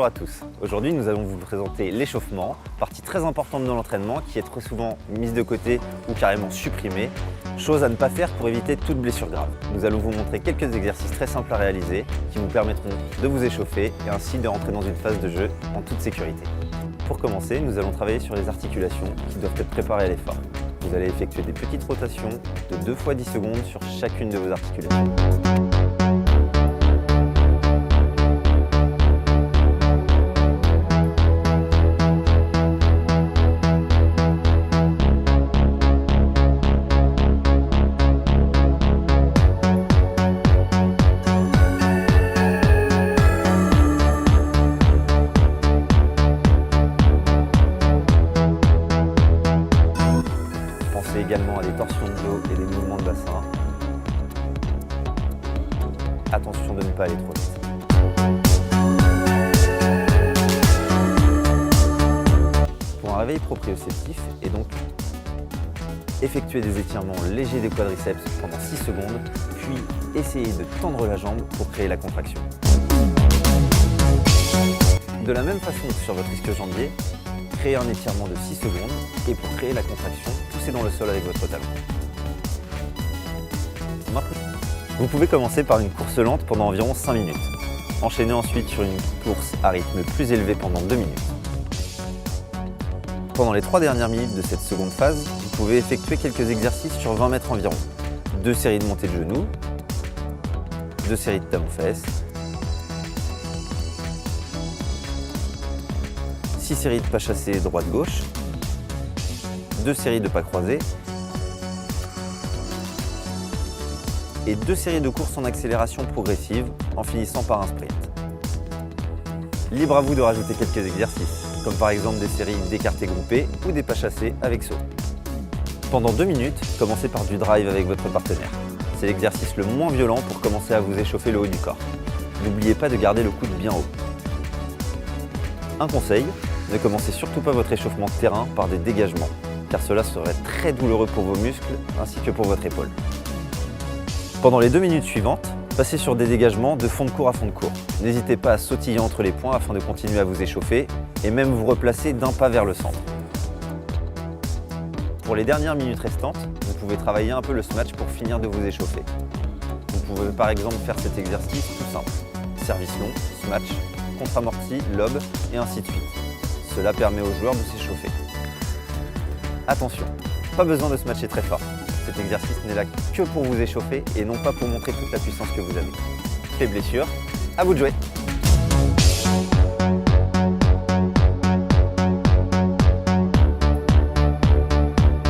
Bonjour à tous. Aujourd'hui, nous allons vous présenter l'échauffement, partie très importante de l'entraînement qui est trop souvent mise de côté ou carrément supprimée, chose à ne pas faire pour éviter toute blessure grave. Nous allons vous montrer quelques exercices très simples à réaliser qui vous permettront de vous échauffer et ainsi de rentrer dans une phase de jeu en toute sécurité. Pour commencer, nous allons travailler sur les articulations qui doivent être préparées à l'effort. Vous allez effectuer des petites rotations de 2 fois 10 secondes sur chacune de vos articulations. Pensez également à des torsions de dos et des mouvements de bassin. Attention de ne pas aller trop vite. Pour un réveil proprioceptif et donc effectuer des étirements légers des quadriceps pendant 6 secondes, puis essayez de tendre la jambe pour créer la contraction. De la même façon que sur votre ischio-jambier, créez un étirement de 6 secondes et pour créer la contraction, poussez dans le sol avec votre talon. Vous pouvez commencer par une course lente pendant environ 5 minutes. Enchaînez ensuite sur une course à rythme plus élevé pendant 2 minutes. Pendant les 3 dernières minutes de cette seconde phase, vous pouvez effectuer quelques exercices sur 20 mètres environ. 2 séries de montées de genoux, 2 séries de talons-fesses, 6 séries de pas chassés droite-gauche, 2 séries de pas croisés et 2 séries de courses en accélération progressive en finissant par un sprint. Libre à vous de rajouter quelques exercices, comme par exemple des séries d'écartés groupés ou des pas chassés avec saut. Pendant 2 minutes, commencez par du drive avec votre partenaire. C'est l'exercice le moins violent pour commencer à vous échauffer le haut du corps. N'oubliez pas de garder le coude bien haut. Un conseil, ne commencez surtout pas votre échauffement de terrain par des dégagements, car cela serait très douloureux pour vos muscles ainsi que pour votre épaule. Pendant les 2 minutes suivantes, passez sur des dégagements de fond de cours à fond de cours. N'hésitez pas à sautiller entre les points afin de continuer à vous échauffer et même vous replacer d'un pas vers le centre. Pour les dernières minutes restantes, vous pouvez travailler un peu le snatch pour finir de vous échauffer. Vous pouvez par exemple faire cet exercice tout simple. Service long, snatch, contre-amorti, lobe et ainsi de suite. Cela permet aux joueurs de s'échauffer. Attention, pas besoin de se matcher très fort. Cet exercice n'est là que pour vous échauffer et non pas pour montrer toute la puissance que vous avez. Les blessures, à vous de jouer!